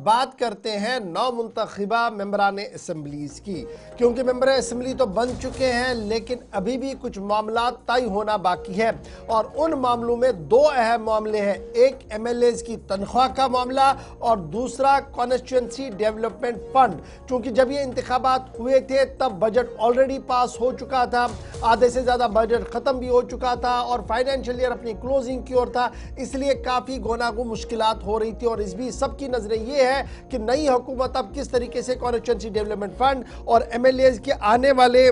बात करते हैं नौ मुंतखबा मेंबरान असम्बलीज की, क्योंकि मेंबर असम्बली तो बन चुके हैं लेकिन अभी भी कुछ मामला तय होना बाकी है और उन मामलों में दो अहम मामले हैं। एक एमएलएज की तनख्वाह का मामला और दूसरा कॉन्स्टिट्यूएंसी डेवलपमेंट फंड। क्योंकि जब ये इंतखाबात हुए थे तब बजट ऑलरेडी पास हो चुका था, आधे से ज्यादा बजट खत्म भी हो चुका था और फाइनेंशियल ईयर अपनी क्लोजिंग की ओर था, इसलिए काफी गोनागो मुश्किलात हो रही थी। और इस बीच सबकी नजरें ये है कि नई हुकूमत अब किस तरीके से कॉन्स्टिट्यूएंसी डेवलपमेंट फंड और एमएलएज के आने वाले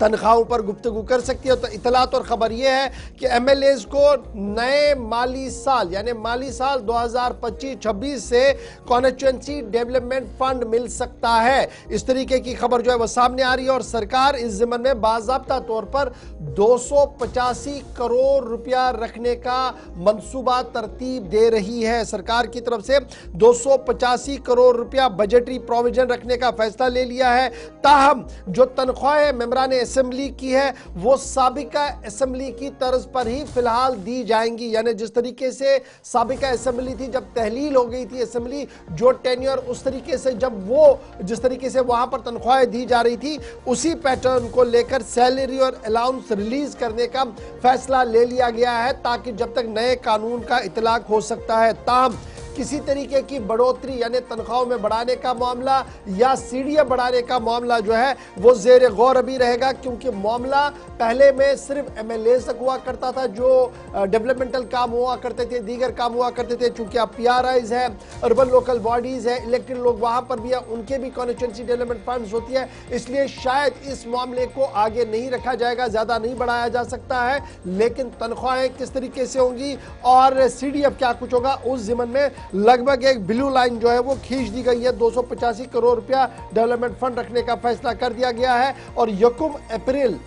तनख्वाहों पर गुफ्तगू कर सकती है। तो इतलात और खबर यह है कि एमएलएज को नए माली साल यानी माली साल 2025-26 से कॉन्स्टिट्यूएंसी डेवलपमेंट फंड मिल सकता है। इस तरीके की खबर जो है वो सामने आ रही है और सरकार इस ज़िम्मन में बाज़ाब्ता तौर पर 285 करोड़ रुपया रखने का मंसूबा तरतीब दे रही है। सरकार की तरफ से 285 करोड़ रुपया बजटरी प्रोविजन रखने का फैसला ले लिया है। ताहम जो तनख्वाहें मेंबरान असेंबली की है वो साबिका असेंबली की तर्ज पर ही फिलहाल दी जाएंगी। यानी जिस तरीके से साबिका असेंबली थी, जब तहलील हो गई थी असेंबली, जो टेन्योर उस तरीके से जब वो जिस तरीके से वहां पर तनख्वाहें दी जा रही थी, उसी पैटर्न को लेकर सैलरी और अलाउंस रिलीज करने का फैसला ले लिया गया है ताकि जब तक नए कानून का इतलाक हो सकता है। ताहम किसी तरीके की बढ़ोतरी यानी तनख्वाहों में बढ़ाने का मामला या सीढ़ियां बढ़ाने का मामला जो है वो जेर गौर अभी रहेगा, क्योंकि मामला पहले में सिर्फ एमएलए तक हुआ करता था, जो डेवलपमेंटल काम हुआ करते थे, दीगर काम हुआ करते थे। चूंकि अब पीआरआईज है, अर्बन लोकल बॉडीज है, इलेक्टेड लोग वहां पर भी है, उनके भी कॉन्स्टिट्यूएंसी डेवलपमेंट फंड्स होती है, इसलिए शायद इस मामले को आगे नहीं रखा जाएगा, ज्यादा नहीं बढ़ाया जा सकता है। लेकिन तनख्वाहें किस तरीके से होंगी और सीडीएफ क्या कुछ होगा, उस ज़िम्मन में लगभग एक ब्लू लाइन जो है वो खींच दी गई है। 285 करोड़ रुपया डेवलपमेंट फंड रखने का फैसला कर दिया गया है और यकुम अप्रैल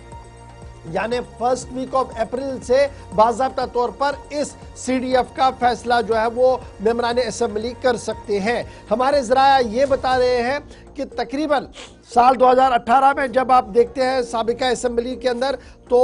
यानी फर्स्ट वीक ऑफ अप्रैल से बाज़ाब्ता तौर पर इस सीडीएफ का फैसला जो है वो मेंबरान असेंबली कर सकते हैं। हमारे ज़राया ये बता रहे हैं कि तकरीबन साल 2018 में जब आप देखते हैं साबिका असेंबली के अंदर तो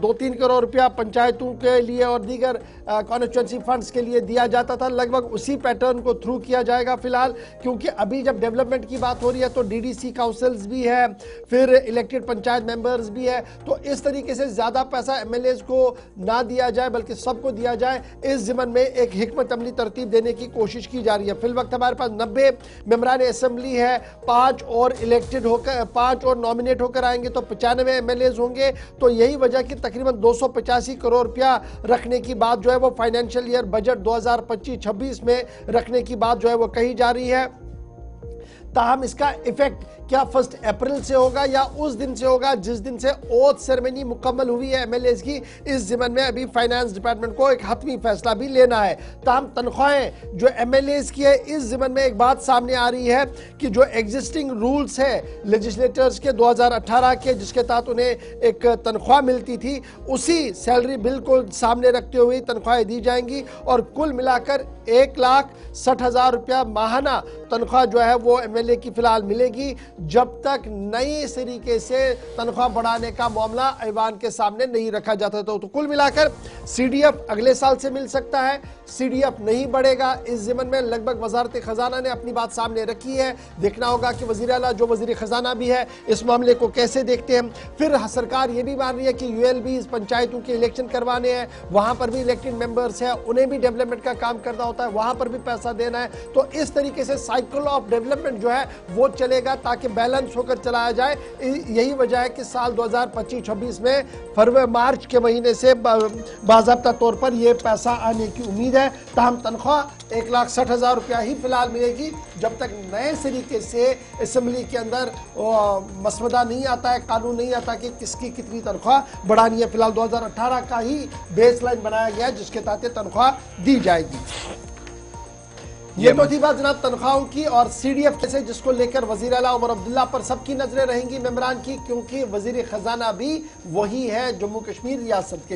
2-3 करोड़ रुपया पंचायतों के लिए और दीगर कॉन्स्टिट्यूएंसी फंड्स के लिए दिया जाता था। लगभग उसी पैटर्न को थ्रू किया जाएगा फिलहाल, क्योंकि अभी जब डेवलपमेंट की बात हो रही है तो डीडीसी काउंसिल्स भी है, फिर इलेक्टेड पंचायत मेंबर्स भी है। तो इस तरीके से ज़्यादा पैसा एमएलएज को ना दिया जाए बल्कि सबको दिया जाए, इस ज़िम्मन में एक हिकमत अमली तरतीब देने की कोशिश की जा रही है। फिल वक्त हमारे पास 90 मेंबरान असेंबली है, 5 और इलेक्टेड होकर 5 और नॉमिनेट होकर आएंगे तो 95 एमएलएज होंगे। तो यही वजह कि तकरीबन 285 करोड़ रुपया रखने की बात जो है वो फाइनेंशियल ईयर बजट 2025-26 में रखने की बात जो है वो कही जा रही है। ताहम इसका इफेक्ट क्या 1 अप्रैल से होगा या उस दिन से होगा जिस दिन से ओथ सेरेमनी मुकम्मल हुई है एमएलएज की, इस ज़िम्मन में अभी फाइनेंस डिपार्टमेंट को एक हतमी फैसला भी लेना है। ताहम तनख्वाहें जो एमएलएज की है, इस ज़िम्मन में एक बात सामने आ रही है कि जो एग्जिस्टिंग रूल्स है लेजिस्लेटर्स के 2018 के, जिसके तहत उन्हें एक तनख्वाह मिलती थी, उसी सैलरी बिल को सामने रखते हुए तनख्वाहें दी जाएंगी और कुल मिलाकर 1,60,000 रुपया माहाना तनख्वाह जो है वो एमएलए की फिलहाल मिलेगी, जब तक नई तरीके से तनख्वाह बढ़ाने का मामला ऐवान के सामने नहीं रखा जाता। तो कुल मिलाकर सीडीएफ अगले साल से मिल सकता है, सीडीएफ नहीं बढ़ेगा। इस ज़िम्मन में लगभग वजारत खजाना ने अपनी बात सामने रखी है। देखना होगा कि वज़ीर आला जो वज़ीर खजाना भी है इस मामले को कैसे देखते हैं। फिर सरकार ये भी मान रही है कि यूएलबी पंचायतों के इलेक्शन करवाने हैं, वहां पर भी इलेक्टेड मेंबर्स हैं, उन्हें भी डेवलपमेंट का काम करना होता है, वहां पर भी पैसा देना है। तो इस तरीके से साइकिल ऑफ डेवलपमेंट जो है वो चलेगा ताकि बैलेंस होकर चलाया जाए। यही वजह है कि साल 2025-26 में फरवरी मार्च के महीने से बाज़ाब्ता तौर पर यह पैसा आने की उम्मीद है। ताहम तनख्वाह 1,60,000 रुपया ही फिलहाल मिलेगी, जब तक नए तरीके से असेंबली के अंदर मसवदा नहीं आता है, कानून नहीं आता कि किसकी कितनी तनख्वाह बढ़ानी है। फिलहाल 2018 का ही बेस लाइन बनाया गया है जिसके तहत तनख्वाह दी जाएगी। ये तो थी बात जनाब तनख्वाहों की और सीडीएफ कैसे, जिसको लेकर वजीर आला उमर अब्दुल्ला पर सबकी नजरें रहेंगी मेंबरान की, क्योंकि वजीर खजाना भी वही है जम्मू कश्मीर रियासत के।